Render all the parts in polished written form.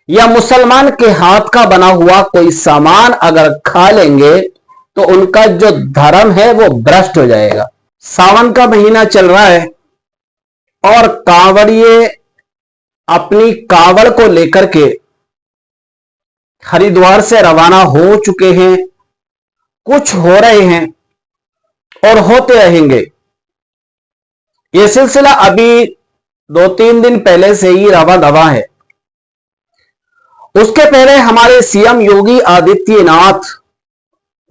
या मुसलमान के हाथ का बना हुआ कोई सामान अगर खा लेंगे तो उनका जो धर्म है वो भ्रष्ट हो जाएगा। सावन का महीना चल रहा है और कांवड़िए अपनी कावड़ को लेकर के हरिद्वार से रवाना हो चुके हैं, कुछ हो रहे हैं और होते रहेंगे। यह सिलसिला अभी 2-3 दिन पहले से ही रवा दवा है। उसके पहले हमारे सीएम योगी आदित्यनाथ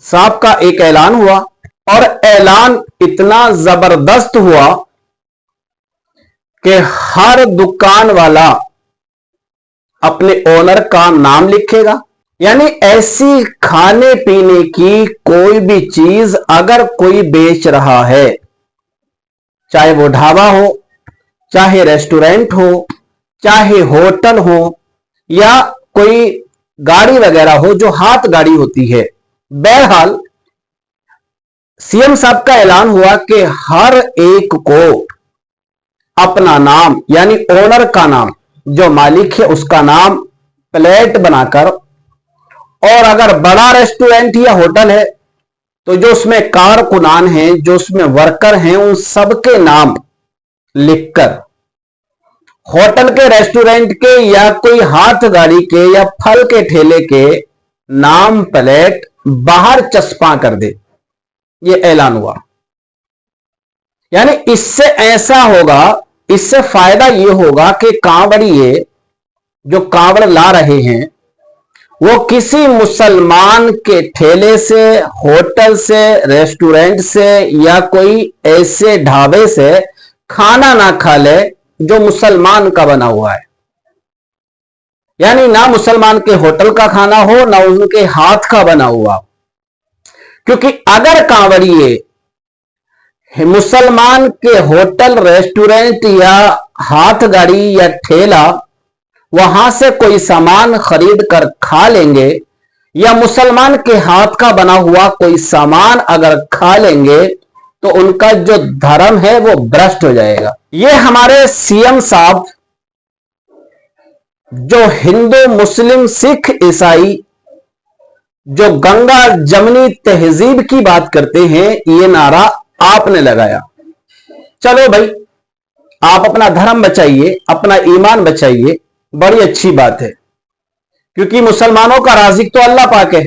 साहब का एक ऐलान हुआ और ऐलान इतना जबरदस्त हुआ कि हर दुकान वाला अपने ओनर का नाम लिखेगा। यानी ऐसी खाने पीने की कोई भी चीज अगर कोई बेच रहा है, चाहे वो ढाबा हो, चाहे रेस्टोरेंट हो, चाहे होटल हो, या कोई गाड़ी वगैरह हो जो हाथ गाड़ी होती है, बहरहाल सीएम साहब का ऐलान हुआ कि हर एक को अपना नाम यानी ओनर का नाम, जो मालिक है उसका नाम प्लेट बनाकर, और अगर बड़ा रेस्टोरेंट या होटल है तो जो उसमें कारकुनान हैं, जो उसमें वर्कर हैं, उन सबके नाम लिखकर होटल के, रेस्टोरेंट के या कोई हाथ गाड़ी के या फल के ठेले के नाम प्लेट बाहर चस्पा कर दे। ये ऐलान हुआ। यानी इससे ऐसा होगा, इससे फायदा ये होगा कि कांवड़िए जो कांवड़ ला रहे हैं वो किसी मुसलमान के ठेले से, होटल से, रेस्टोरेंट से या कोई ऐसे ढाबे से खाना ना खा ले जो मुसलमान का बना हुआ है। यानी ना मुसलमान के होटल का खाना हो, ना उनके हाथ का बना हुआ। क्योंकि अगर कांवड़िए मुसलमान के होटल, रेस्टोरेंट या हाथ गाड़ी या ठेला वहां से कोई सामान खरीद कर खा लेंगे, या मुसलमान के हाथ का बना हुआ कोई सामान अगर खा लेंगे तो उनका जो धर्म है वो भ्रष्ट हो जाएगा। ये हमारे सीएम साहब जो हिंदू, मुस्लिम, सिख, ईसाई जो गंगा जमनी तहजीब की बात करते हैं, ये नारा आपने लगाया। चलो भाई, आप अपना धर्म बचाइए, अपना ईमान बचाइए, बड़ी अच्छी बात है। क्योंकि मुसलमानों का राज़िक तो अल्लाह पाक है।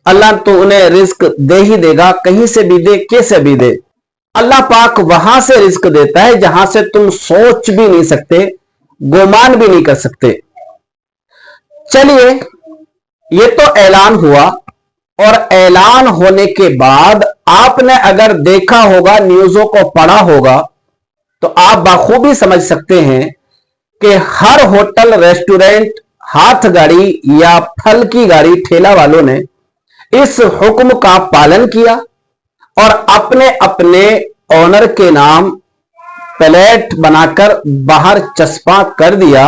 अल्लाह तो उन्हें रिस्क दे ही देगा, कहीं से भी दे, कैसे भी दे। अल्लाह पाक वहां से रिस्क देता है जहां से तुम सोच भी नहीं सकते, गुमान भी नहीं कर सकते। चलिए, ये तो ऐलान हुआ, और ऐलान होने के बाद आपने अगर देखा होगा, न्यूज़ों को पढ़ा होगा, तो आप बखूबी समझ सकते हैं कि हर होटल, रेस्टोरेंट, हाथ गाड़ी या फल की गाड़ी ठेला वालों ने इस हुक्म का पालन किया और अपने अपने ओनर के नाम प्लेट बनाकर बाहर चस्पा कर दिया।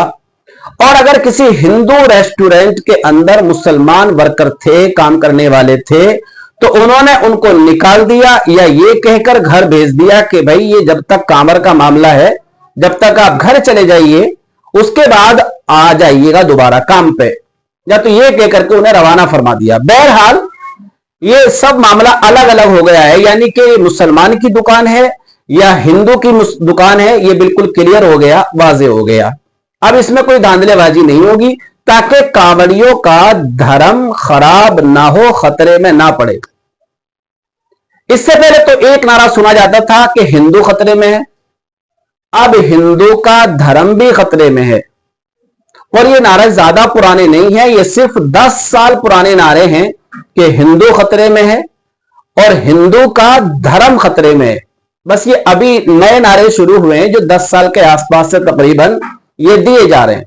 और अगर किसी हिंदू रेस्टोरेंट के अंदर मुसलमान वर्कर थे, काम करने वाले थे, तो उन्होंने उनको निकाल दिया या ये कहकर घर भेज दिया कि भाई ये जब तक कामर का मामला है, जब तक आप घर चले जाइए, उसके बाद आ जाइएगा दोबारा काम पे, या तो ये कहकर के उन्हें रवाना फरमा दिया। बहरहाल ये सब मामला अलग अलग हो गया है। यानी कि मुसलमान की दुकान है या हिंदू की दुकान है, ये बिल्कुल क्लियर हो गया, वाज़ेह हो गया। अब इसमें कोई धांधलेबाजी नहीं होगी, ताकि कांवड़ियों का धर्म खराब ना हो, खतरे में ना पड़े। इससे पहले तो एक नारा सुना जाता था कि हिंदू खतरे में है, अब हिंदू का धर्म भी खतरे में है। और ये नारे ज्यादा पुराने नहीं है, ये सिर्फ 10 साल पुराने नारे हैं कि हिंदू खतरे में है और हिंदू का धर्म खतरे में है। बस ये अभी नए नारे शुरू हुए हैं जो 10 साल के आसपास से तकरीबन ये दिए जा रहे हैं।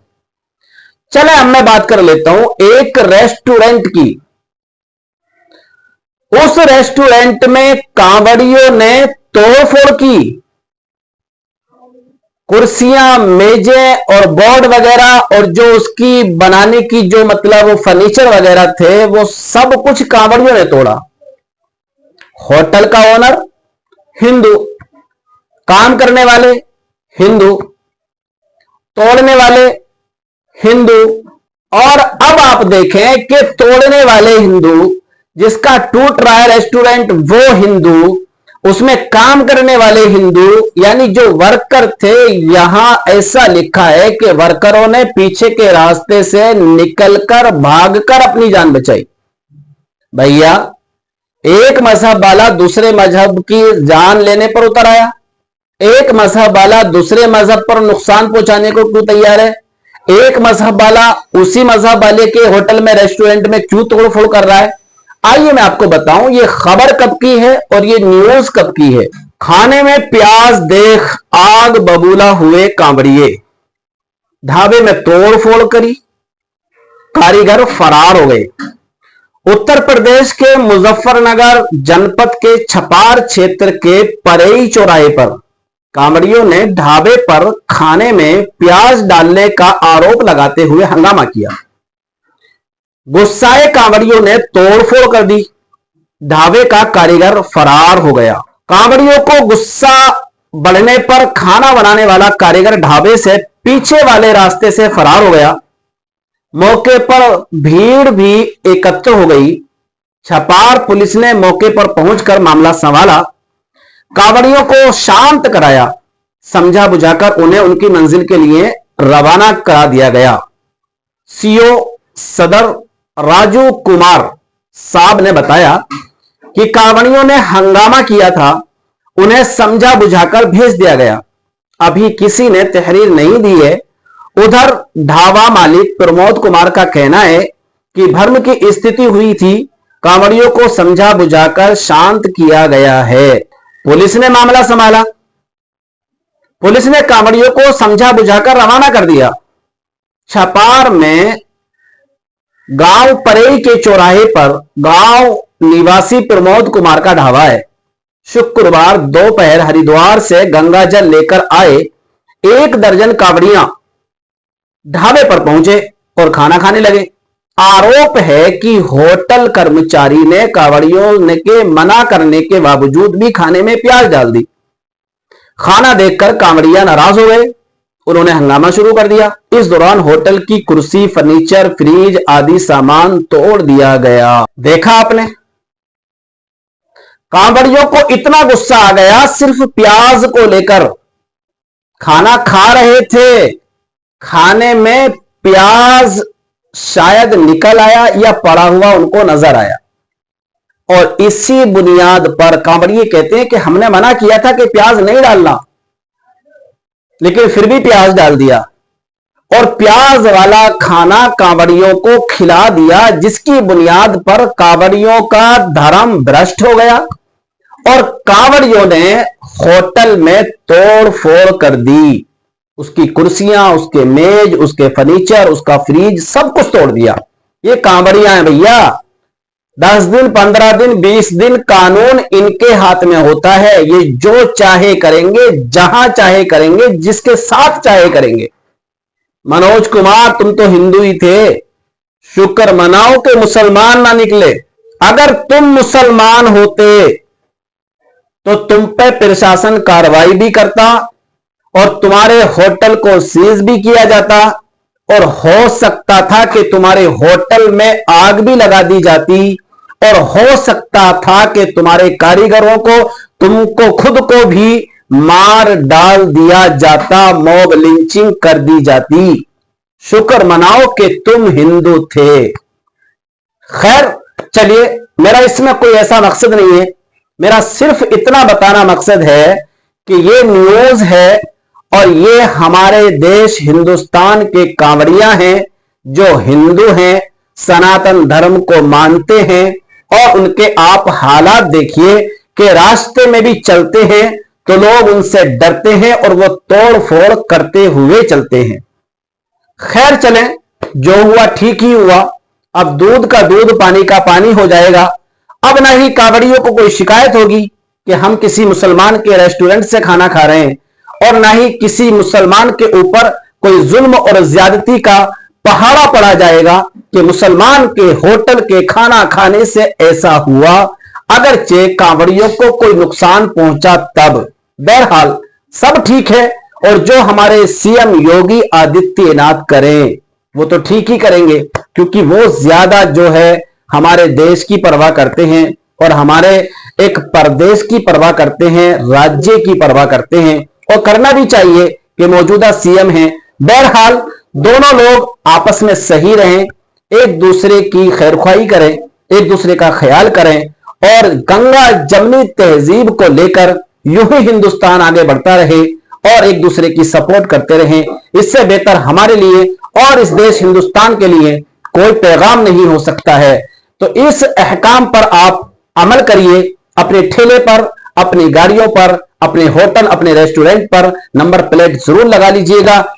चले, अब मैं बात कर लेता हूं एक रेस्टोरेंट की। उस रेस्टोरेंट में कांवड़ियों ने तोड़फोड़ की, कुर्सियां, मेजें और बोर्ड वगैरह, और जो उसकी बनाने की जो मतलब वो फर्नीचर वगैरह थे, वो सब कुछ कांवड़ियों ने तोड़ा। होटल का ओनर हिंदू, काम करने वाले हिंदू, तोड़ने वाले हिंदू, और अब आप देखें कि तोड़ने वाले हिंदू, जिसका टूट रहा है रेस्टोरेंट वो हिंदू, उसमें काम करने वाले हिंदू, यानी जो वर्कर थे। यहां ऐसा लिखा है कि वर्करों ने पीछे के रास्ते से निकलकर भागकर अपनी जान बचाई। भैया, एक मजहब वाला दूसरे मजहब की जान लेने पर उतर आया, एक मजहब वाला दूसरे मजहब पर नुकसान पहुंचाने को क्यों तैयार है? एक मजहब वाला उसी मजहब वाले के होटल में, रेस्टोरेंट में क्यों तोड़फोड़ कर रहा है? आइए मैं आपको बताऊं ये खबर कब की है और ये न्यूज कब की है। खाने में प्याज देख आग बबूला हुए कांवड़िए, ढाबे में तोड़फोड़ करी, कारीगर फरार हो गए। उत्तर प्रदेश के मुजफ्फरनगर जनपद के छपार क्षेत्र के परेई चौराहे पर कांवड़ियों ने ढाबे पर खाने में प्याज डालने का आरोप लगाते हुए हंगामा किया। गुस्साए कांवड़ियों ने तोड़फोड़ कर दी, ढाबे का कारीगर फरार हो गया। कांवड़ियों को गुस्सा बढ़ने पर खाना बनाने वाला कारीगर ढाबे से पीछे वाले रास्ते से फरार हो गया। मौके पर भीड़ भी एकत्र हो गई। छपार पुलिस ने मौके पर पहुंचकर मामला संभाला, कांवड़ियों को शांत कराया, समझा बुझाकर उन्हें उनकी मंजिल के लिए रवाना करा दिया गया। सीओ सदर राजू कुमार साहब ने बताया कि कांवड़ियों ने हंगामा किया था, उन्हें समझा बुझाकर भेज दिया गया। अभी किसी ने तहरीर नहीं दी है। उधर ढाबा मालिक प्रमोद कुमार का कहना है कि भ्रम की स्थिति हुई थी, कांवड़ियों को समझा बुझाकर शांत किया गया है। पुलिस ने मामला संभाला, पुलिस ने कांवड़ियों को समझा बुझाकर रवाना कर दिया। छपार में गांव परेई के चौराहे पर गांव निवासी प्रमोद कुमार का ढाबा है। शुक्रवार दोपहर हरिद्वार से गंगा जल लेकर आए 1 दर्जन कांवड़ियां ढाबे पर पहुंचे और खाना खाने लगे। आरोप है कि होटल कर्मचारी ने कांवड़ियों के मना करने के बावजूद भी खाने में प्याज डाल दी। खाना देखकर कांवड़िया नाराज हो गए, उन्होंने हंगामा शुरू कर दिया। इस दौरान होटल की कुर्सी, फर्नीचर, फ्रिज आदि सामान तोड़ दिया गया। देखा आपने, कांवड़ियों को इतना गुस्सा आ गया सिर्फ प्याज को लेकर। खाना खा रहे थे, खाने में प्याज शायद निकल आया या पड़ा हुआ उनको नजर आया और इसी बुनियाद पर कांवड़िए कहते हैं कि हमने मना किया था कि प्याज नहीं डालना, लेकिन फिर भी प्याज डाल दिया और प्याज वाला खाना कांवड़ियों को खिला दिया, जिसकी बुनियाद पर कांवड़ियों का धर्म भ्रष्ट हो गया और कांवड़ियों ने होटल में तोड़फोड़ कर दी। उसकी कुर्सियां, उसके मेज, उसके फर्नीचर, उसका फ्रिज, सब कुछ तोड़ दिया। ये कांवड़ियां हैं भैया। 10 दिन, 15 दिन, 20 दिन कानून इनके हाथ में होता है। ये जो चाहे करेंगे, जहां चाहे करेंगे, जिसके साथ चाहे करेंगे। मनोज कुमार, तुम तो हिंदू ही थे, शुक्र मनाओ कि मुसलमान ना निकले। अगर तुम मुसलमान होते तो तुम पे प्रशासन कार्रवाई भी करता और तुम्हारे होटल को सीज भी किया जाता और हो सकता था कि तुम्हारे होटल में आग भी लगा दी जाती और हो सकता था कि तुम्हारे कारीगरों को, तुमको खुद को भी मार डाल दिया जाता, मॉब लिंचिंग कर दी जाती। शुक्र मनाओ कि तुम हिंदू थे। खैर चलिए, मेरा इसमें कोई ऐसा मकसद नहीं है, मेरा सिर्फ इतना बताना मकसद है कि ये न्यूज है और ये हमारे देश हिंदुस्तान के कांवड़िया हैं जो हिंदू हैं, सनातन धर्म को मानते हैं और उनके आप हालात देखिए कि रास्ते में भी चलते हैं तो लोग उनसे डरते हैं और वो तोड़ फोड़ करते हुए चलते हैं। खैर चलें, जो हुआ ठीक ही हुआ। अब दूध का दूध, पानी का पानी हो जाएगा। अब ना ही कांवड़ियों को कोई शिकायत होगी कि हम किसी मुसलमान के रेस्टोरेंट से खाना खा रहे हैं और ना ही किसी मुसलमान के ऊपर कोई जुल्म और ज्यादती का पहाड़ा पड़ा जाएगा कि मुसलमान के होटल के खाना खाने से ऐसा हुआ, अगरचे कांवड़ियों को कोई नुकसान पहुंचा तब। बहरहाल सब ठीक है और जो हमारे सीएम योगी आदित्यनाथ करें। वो तो ठीक ही करेंगे, क्योंकि वो ज्यादा जो है हमारे देश की परवाह करते हैं और हमारे एक प्रदेश की परवाह करते हैं, राज्य की परवाह करते हैं, और करना भी चाहिए कि मौजूदा सीएम हैं। बहरहाल दोनों लोग आपस में सही रहें, एक दूसरे की खैरख्वाही करें, एक दूसरे का ख्याल करें, और गंगा जमनी तहजीब को लेकर यूं ही हिंदुस्तान आगे बढ़ता रहे और एक दूसरे की सपोर्ट करते रहें। इससे बेहतर हमारे लिए और इस देश हिंदुस्तान के लिए कोई पैगाम नहीं हो सकता है। तो इस अहकाम पर आप अमल करिए। अपने ठेले पर, अपनी गाड़ियों पर, अपने होटल, अपने रेस्टोरेंट पर नंबर प्लेट जरूर लगा लीजिएगा।